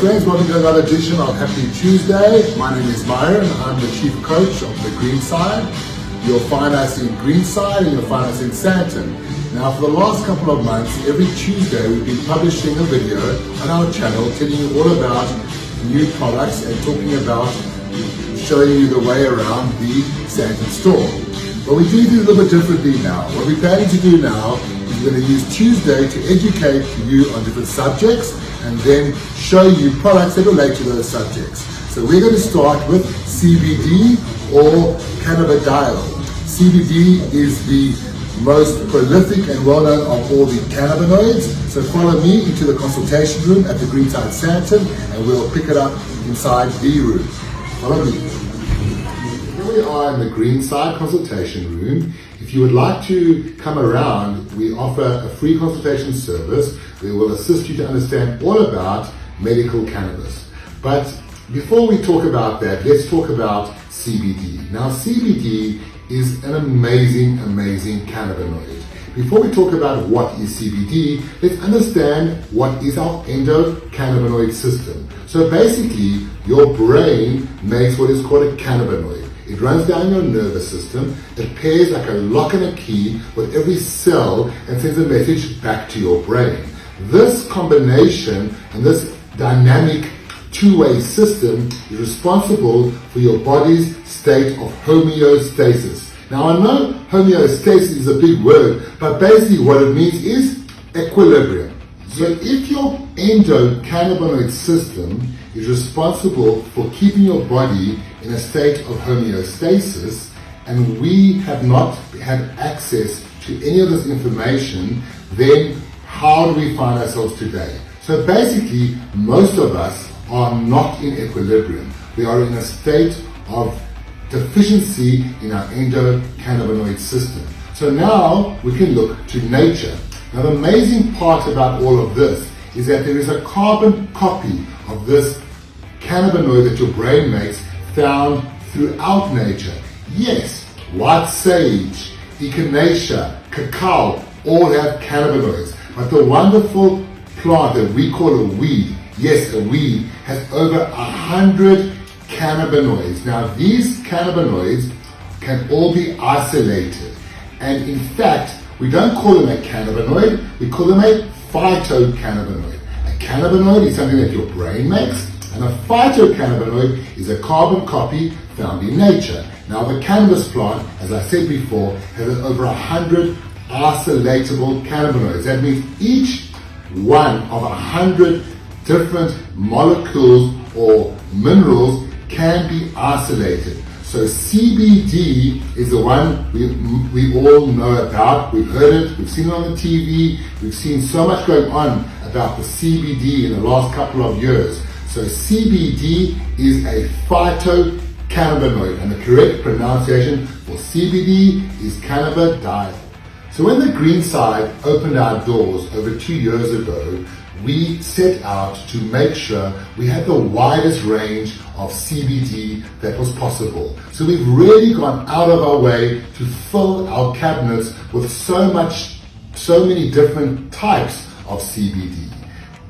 friends, welcome to another edition of Happy Tuesday. My name is Myron. I'm the Chief Coach of the Green Side. You'll find us in Greenside and you'll find us in Sandton. Now for the last couple of months, every Tuesday we've been publishing a video on our channel telling you all about new products and talking about showing you the way around the Sandton store. But we do things a little bit differently now. What we're planning to do now is we're going to use Tuesday to educate you on different subjects and then show you products that relate to those subjects. So we're going to start with CBD or cannabidiol. CBD is the most prolific and well-known of all the cannabinoids. So follow me into the consultation room at the Greenside Sandton and we'll pick it up inside the room. Follow me. Here we are in the Greenside consultation room. If you would like to come around, we offer a free consultation service. We will assist you to understand all about medical cannabis. But before we talk about that, let's talk about CBD. Now CBD is an amazing cannabinoid. Before we talk about what is CBD, let's understand what is our endocannabinoid system. So basically, your brain makes what is called a cannabinoid. It runs down your nervous system, it pairs like a lock and a key with every cell and sends a message back to your brain. This combination and this dynamic two-way system is responsible for your body's state of homeostasis. Now I know homeostasis is a big word, but basically what it means is equilibrium. So if your endocannabinoid system is responsible for keeping your body in a state of homeostasis, and we have not had access to any of this information, then how do we find ourselves today? So basically, most of us are not in equilibrium. We are in a state of deficiency in our endocannabinoid system. So now we can look to nature. Now the amazing part about all of this is that there is a carbon copy of this cannabinoid that your brain makes found throughout nature. Yes, white sage, echinacea, cacao, all have cannabinoids. But the wonderful plant that we call a weed, yes, a weed, has over 100 cannabinoids. Now these cannabinoids can all be isolated. And in fact, we don't call them a cannabinoid, we call them a phytocannabinoid. A cannabinoid is something that your brain makes, and a phytocannabinoid is a carbon copy found in nature. Now the cannabis plant, as I said before, has over 100 isolatable cannabinoids. That means each one of 100 different molecules or minerals can be isolated. So CBD is the one we all know about. We've heard it, we've seen it on the TV, we've seen so much going on about the CBD in the last couple of years. So CBD is a phytocannabinoid, and the correct pronunciation for CBD is cannabidiol. So when the Greenside opened our doors over 2 years ago, we set out to make sure we had the widest range of CBD that was possible. So we've really gone out of our way to fill our cabinets with so many different types of CBD.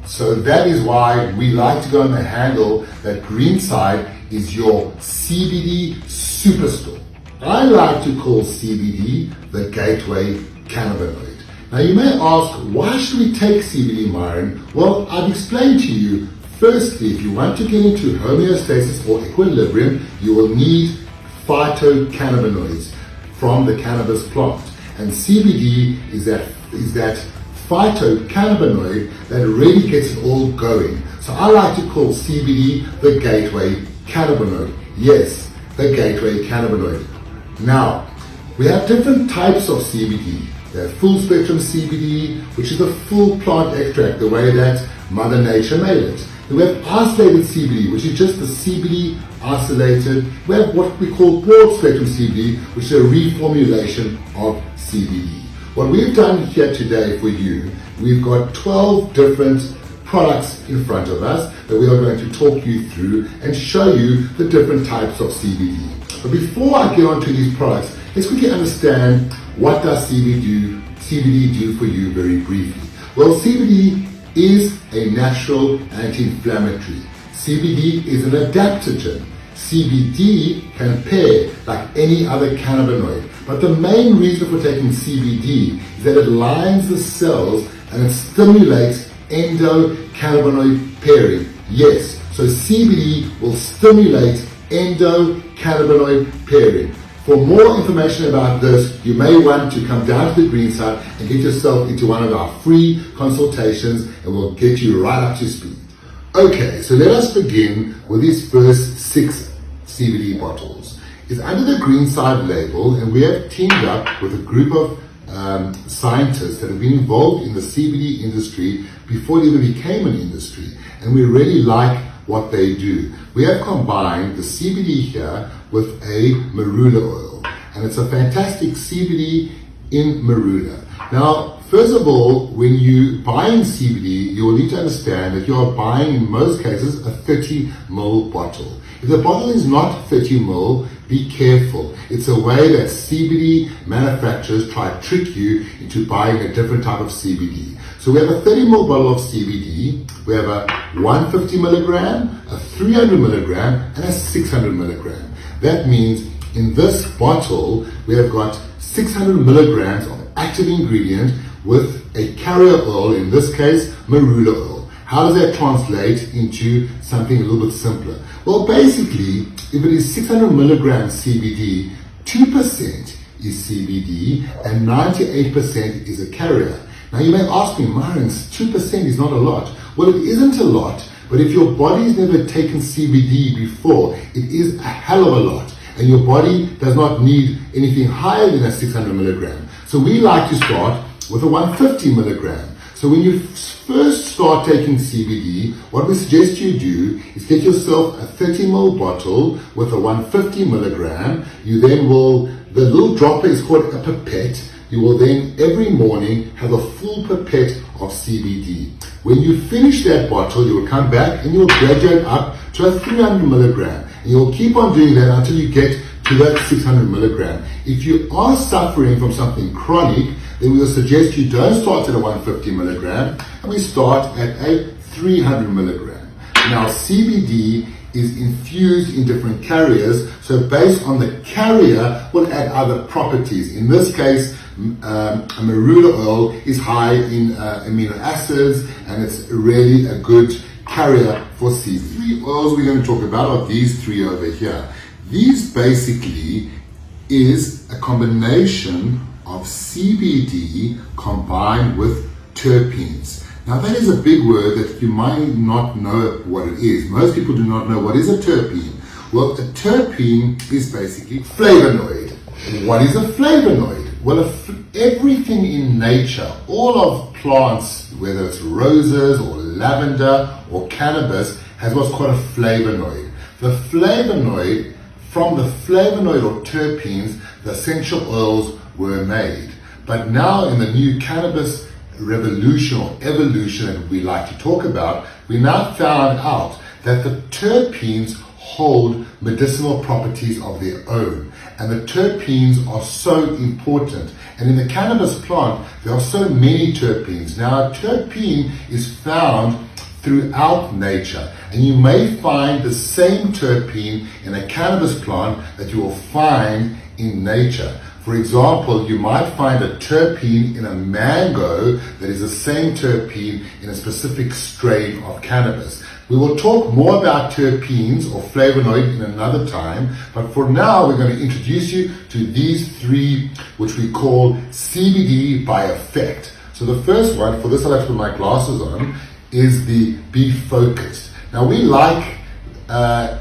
So that is why we like to go on the handle that Greenside is your CBD superstore. I like to call CBD the gateway cannabinoid. Now you may ask, why should we take CBD, Myron? Well, I've explained to you. Firstly, if you want to get into homeostasis or equilibrium, you will need phytocannabinoids from the cannabis plant. And CBD is that phytocannabinoid that really gets it all going. So I like to call CBD the gateway cannabinoid. Yes, the gateway cannabinoid. Now, we have different types of CBD. We have full spectrum CBD, which is a full plant extract, the way that Mother Nature made it. Then we have isolated CBD, which is just the CBD isolated. We have what we call broad spectrum CBD, which is a reformulation of CBD. What we've done here today for you, we've got 12 different products in front of us that we are going to talk you through and show you the different types of CBD. But before I get onto these products, let's quickly understand what does CBD do for you very briefly. Well, CBD is a natural anti-inflammatory. CBD is an adaptogen. CBD can pair like any other cannabinoid. But the main reason for taking CBD is that it lines the cells and it stimulates endocannabinoid pairing. Yes, so CBD will stimulate endocannabinoid pairing. For more information about this, you may want to come down to the green side and get yourself into one of our free consultations, and we'll get you right up to speed. Okay, so let us begin with these first 6 CBD bottles. It's under the green side label, and we have teamed up with a group of scientists that have been involved in the CBD industry before it even became an industry, and we really like what they do. We have combined the CBD here with a marula oil, and it's a fantastic CBD in marula. Now, first of all, when you buy in CBD, you will need to understand that you are buying, in most cases, a 30 ml bottle. If the bottle is not 30 ml, be careful. It's a way that CBD manufacturers try to trick you into buying a different type of CBD. So we have a 30 ml bottle of CBD, we have a 150 milligram, a 300 milligram, and a 600 milligram. That means in this bottle, we have got 600 milligrams of active ingredient with a carrier oil, in this case, marula oil. How does that translate into something a little bit simpler? Well, basically, if it is 600 milligrams CBD, 2% is CBD and 98% is a carrier. Now you may ask me, Myron, 2% is not a lot. Well, it isn't a lot, but if your body's never taken CBD before, it is a hell of a lot. And your body does not need anything higher than a 600 milligram. So we like to start with a 150 milligram. So when you first start taking CBD, what we suggest you do is get yourself a 30 ml bottle with a 150 milligram. You then will, the little dropper is called a pipette. You will then every morning have a full pipette of CBD. When you finish that bottle, you will come back and you will graduate up to a 300 milligram. And you will keep on doing that until you get to that 600 milligram. If you are suffering from something chronic, then we will suggest you don't start at a 150 milligram, and we start at a 300 milligram. Now, CBD is infused in different carriers, so based on the carrier, we'll add other properties. In this case, a marula oil is high in amino acids, and it's really a good carrier for CBD. 3 oils we're going to talk about are these 3 over here. These basically is a combination of CBD combined with terpenes. Now that is a big word that you might not know what it is. Most people do not know what is a terpene. Well, a terpene is basically flavonoid. What is a flavonoid? Well, everything in nature, all of plants, whether it's roses or lavender or cannabis, has what's called a flavonoid. The flavonoid, from the flavonoid or terpenes, the essential oils were made. But now in the new cannabis revolution or evolution that we like to talk about, we now found out that the terpenes hold medicinal properties of their own. And the terpenes are so important. And in the cannabis plant, there are so many terpenes. Now, a terpene is found throughout nature. And you may find the same terpene in a cannabis plant that you will find in nature. For example, you might find a terpene in a mango that is the same terpene in a specific strain of cannabis. We will talk more about terpenes or flavonoid in another time, but for now we're going to introduce you to these 3, which we call CBD by effect. So the first one, for this I'll have to put my glasses on, is the Be Focused. Now we like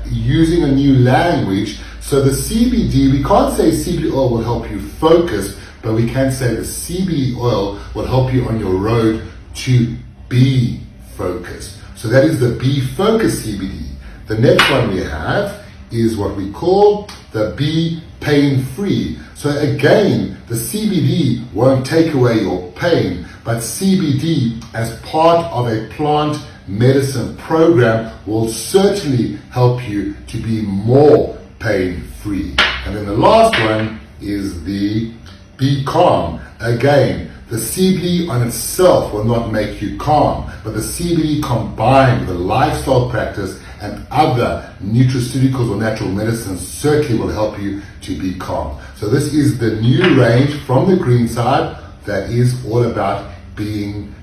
using a new language. So the CBD, we can't say CBD oil will help you focus, but we can say the CBD oil will help you on your road to be focused. So that is the Be Focused CBD. The next one we have is what we call the Be Pain Free. So again, the CBD won't take away your pain, but CBD as part of a plant medicine program will certainly help you to be more pain-free. And then the last one is the Be Calm. Again, The CBD on itself will not make you calm, but the CBD combined with a lifestyle practice and other nutraceuticals or natural medicines certainly will help you to be calm. So this is the new range from the green side that is all about being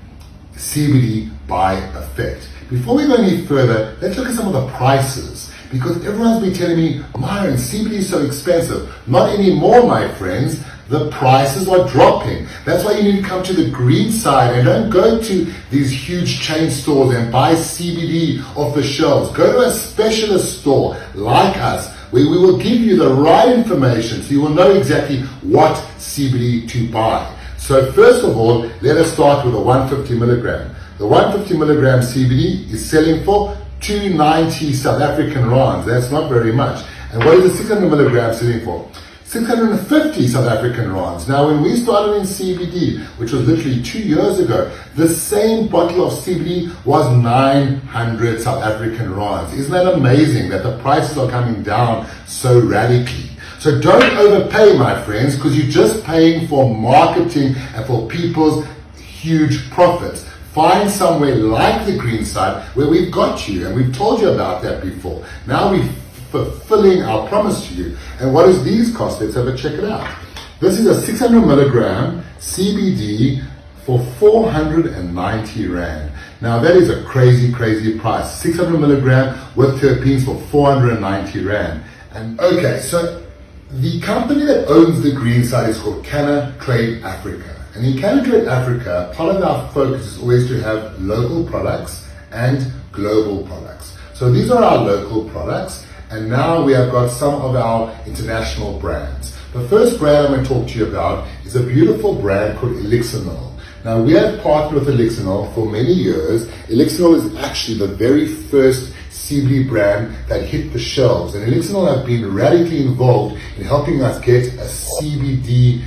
CBD by effect. Before we go any further, let's look at some of the prices, because everyone's been telling me, Myron, CBD is so expensive. Not anymore, my friends. The prices are dropping. That's why you need to come to the green side and don't go to these huge chain stores and buy CBD off the shelves. Go to a specialist store like us, where we will give you the right information so you will know exactly what CBD to buy. So first of all, let us start with the 150 milligram. The 150 milligram CBD is selling for 290 South African rands. That's not very much. And what is the 600 milligram selling for? 650 South African rands. Now, when we started in CBD, which was literally 2 years ago, the same bottle of CBD was 900 South African rands. Isn't that amazing that the prices are coming down so radically? So don't overpay, my friends, because you're just paying for marketing and for people's huge profits. Find somewhere like the green side where we've got you, and we've told you about that before. Now we're fulfilling our promise to you. And what does these cost? Let's have a check it out. This is a 600 milligram CBD for 490 Rand. Now that is a crazy, crazy price. 600 milligram with terpenes for 490 Rand. And okay, so the company that owns the green side is called Canna Trade Africa. And in Canna Trade Africa, part of our focus is always to have local products and global products. So these are our local products. And now we have got some of our international brands. The first brand I'm going to talk to you about is a beautiful brand called Elixinol. Now, we have partnered with Elixinol for many years. Elixinol is actually the very first CBD brand that hit the shelves. And Elixinol have been radically involved in helping us get a CBD,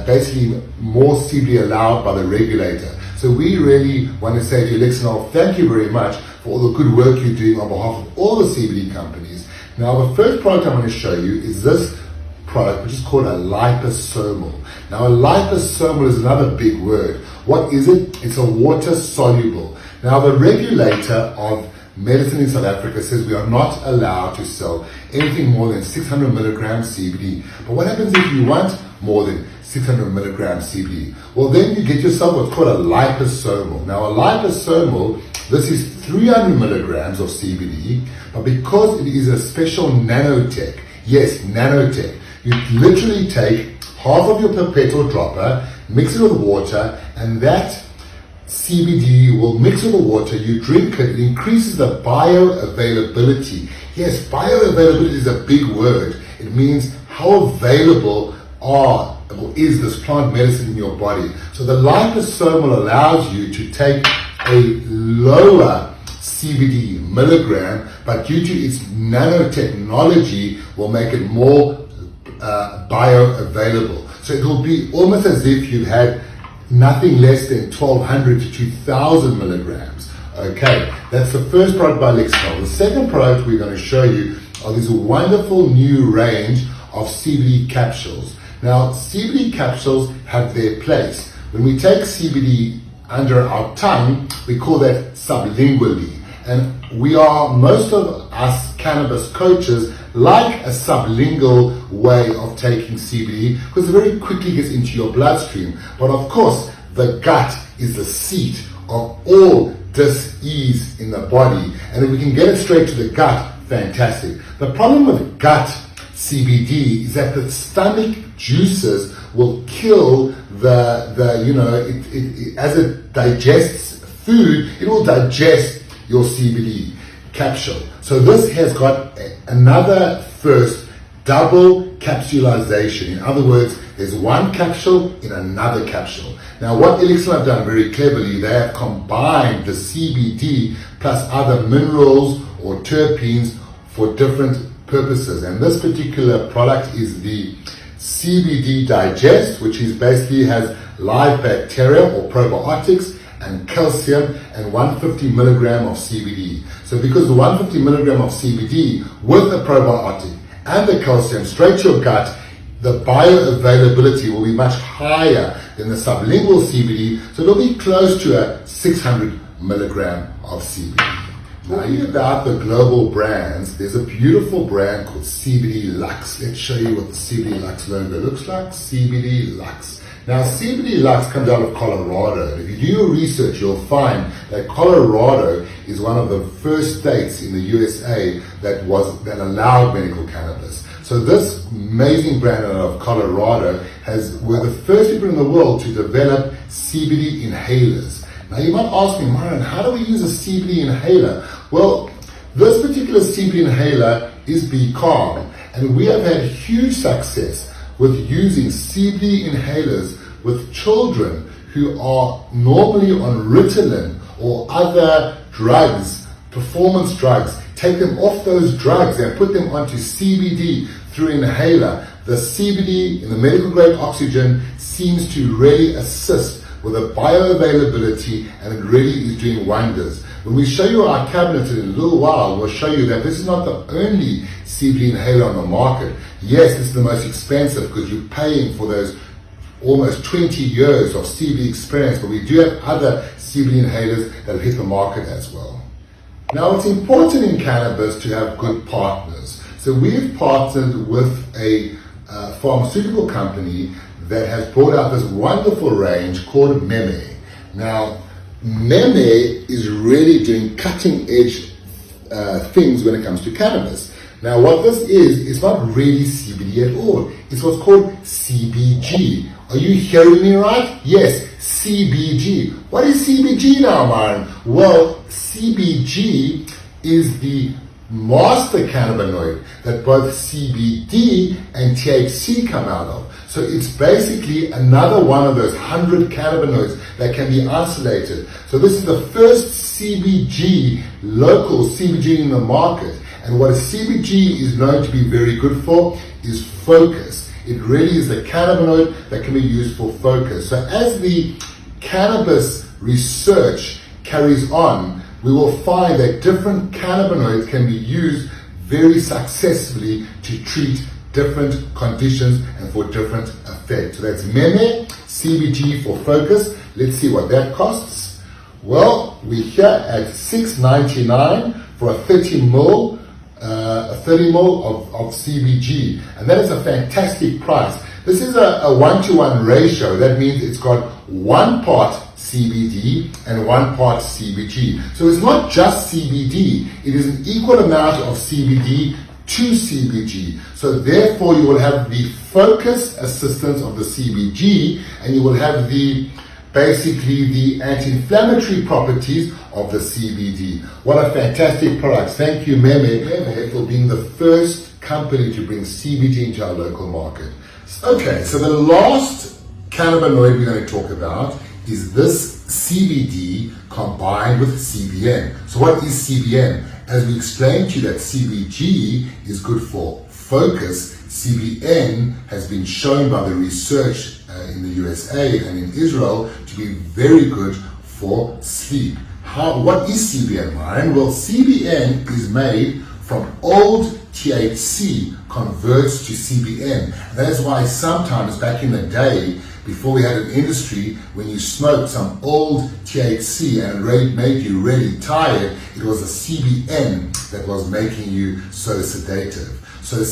basically more CBD allowed by the regulator. So we really want to say to Elixinol, thank you very much for all the good work you're doing on behalf of all the CBD companies. Now, the first product I'm going to show you is this product, which is called a liposomal. Now, a liposomal is another big word. What is it? It's a water soluble. Now, the regulator of medicine in South Africa says we are not allowed to sell anything more than 600 milligrams CBD. But what happens if you want more than 600 milligrams CBD? Well, then you get yourself what's called a liposomal. Now, a liposomal, this is 300 milligrams of CBD, but because it is a special nanotech, yes, nanotech, you literally take half of your perpetual dropper, mix it with water, and that CBD will mix with the water, you drink it, it increases the bioavailability. Yes, bioavailability is a big word. It means how available is this plant medicine in your body. So the liposomal allows you to take a lower CBD milligram, but due to its nanotechnology will make it more bioavailable. So it will be almost as if you had nothing less than 1200 to 2000 milligrams. Okay, that's the first product by Elixinol. The second product we're going to show you are this wonderful new range of Cbd capsules. Now, Cbd capsules have their place. When we take CBD under our tongue, we call that sublingually. And most of us cannabis coaches like a sublingual way of taking CBD because it very quickly gets into your bloodstream. But of course, the gut is the seat of all dis-ease in the body. And if we can get it straight to the gut, fantastic. The problem with gut CBD is that the stomach juices will kill as it digests food, it will digest your CBD capsule. So this has got another first double capsulization. In other words, there's one capsule in another capsule. Now, what Elixinol have done very cleverly, they have combined the CBD plus other minerals or terpenes for different purposes. And this particular product is the Cbd Digest, which is basically has live bacteria or probiotics and calcium and 150 milligram of CBD. So because the 150 milligram of CBD with the probiotic and the calcium straight to your gut, the bioavailability will be much higher than the sublingual CBD, so it'll be close to a 600 milligram of CBD. Talking about the global brands, there's a beautiful brand called Cbd Luxe. Let's show you what the Cbd Luxe logo looks like. Cbd Luxe. Now, Cbd Luxe comes out of Colorado. If you do your research, you'll find that Colorado is one of the first states in the USA that allowed medical cannabis. So this amazing brand out of Colorado were the first people in the world to develop Cbd inhalers. Now you might ask me, Myron, how do we use a Cbd inhaler? Well, this particular Cbd inhaler is Be Calm, and we have had huge success with using Cbd inhalers with children who are normally on Ritalin or other drugs, performance drugs. Take them off those drugs and put them onto CBD through inhaler. The CBD in the medical grade oxygen seems to really assist with a bioavailability, and it really is doing wonders. When we show you our cabinet in a little while, we'll show you that this is not the only CBD inhaler on the market. Yes, this is the most expensive because you're paying for those almost 20 years of CBD experience, but we do have other CBD inhalers that have hit the market as well. Now, it's important in cannabis to have good partners. So we've partnered with a pharmaceutical company that has brought out this wonderful range called Meme. Now, Meme is really doing cutting edge things when it comes to cannabis. Now, what this is not really CBD at all. It's what's called CBG. Are you hearing me right? Yes, CBG. What is CBG now, Myron? Well, CBG is the master cannabinoid that both CBD and THC come out of. So it's basically another one of those 100 cannabinoids that can be isolated. So this is the first CBG, local CBG in the market. And what a CBG is known to be very good for is focus. It really is a cannabinoid that can be used for focus. So as the cannabis research carries on, we will find that different cannabinoids can be used very successfully to treat different conditions and for different effects. So that's Meme, CBG for focus. Let's see what that costs. Well, we're here at $6.99 for a 30 ml of CBG, and that is a fantastic price. This is a 1-to-1 ratio. That means it's got 1 part CBD and 1 part CBG. So it's not just CBD, it is an equal amount of CBD to CBG. So therefore you will have the focus assistance of the CBG, and you will have basically the anti-inflammatory properties of the CBD. What a fantastic product. Thank you, Meme, for being the first company to bring CBD into our local market. Okay, so the last cannabinoid we're going to talk about is this CBD combined with CBN. So what is CBN? As we explained to you that CBG is good for focus, CBN has been shown by the research in the USA and in Israel to be very good for sleep. What is CBN, Ryan? Well, CBN is made from old THC converts to CBN. And that is why sometimes back in the day, before we had an industry, when you smoked some old THC and it made you really tired, it was a CBN that was making you so sedative. So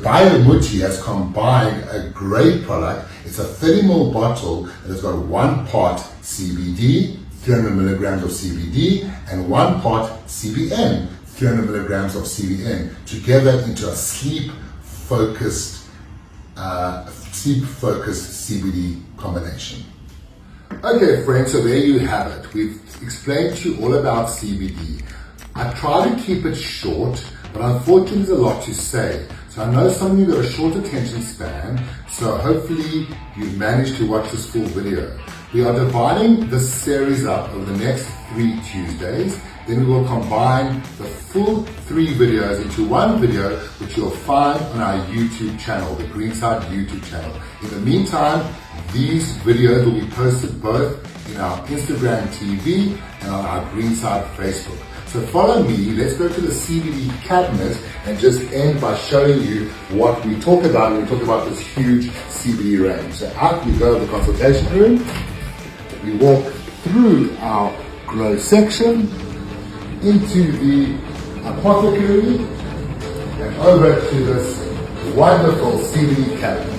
Biomuti has combined a great product. It's a 30 ml bottle that has got 1 part CBD, 300 milligrams of CBD, and 1 part CBN, 300 milligrams of CBN, together into a sleep-focused CBD combination. Okay, friends, so there you have it. We've explained to you all about CBD. I try to keep it short, but unfortunately there's a lot to say. So I know some of you got a short attention span, so hopefully you've managed to watch this full video. We are dividing this series up over the next 3 Tuesdays. Then we will combine the full 3 videos into one video, which you'll find on our YouTube channel, the Greenside YouTube channel. In the meantime, these videos will be posted both in our Instagram TV and on our Greenside Facebook. So follow me, let's go to the Cbd Cabinet and just end by showing you what we talk about when we talk about this huge CBD range. So out we go to the consultation room, we walk through our grow section, into the apothecary, and over to this wonderful CBD cabinet.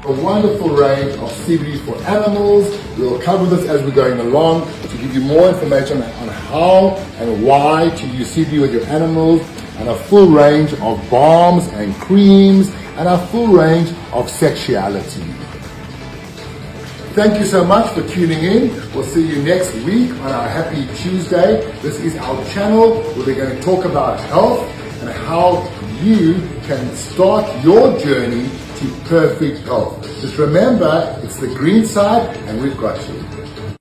A wonderful range of CBD for animals. We'll cover this as we're going along to give you more information on how and why to use CBD with your animals, and a full range of balms and creams, and a full range of sexuality. Thank you so much for tuning in. We'll see you next week on our Happy Tuesday. This is our channel where we're going to talk about health and how you can start your journey to perfect health. Just remember, it's the green side and we've got you.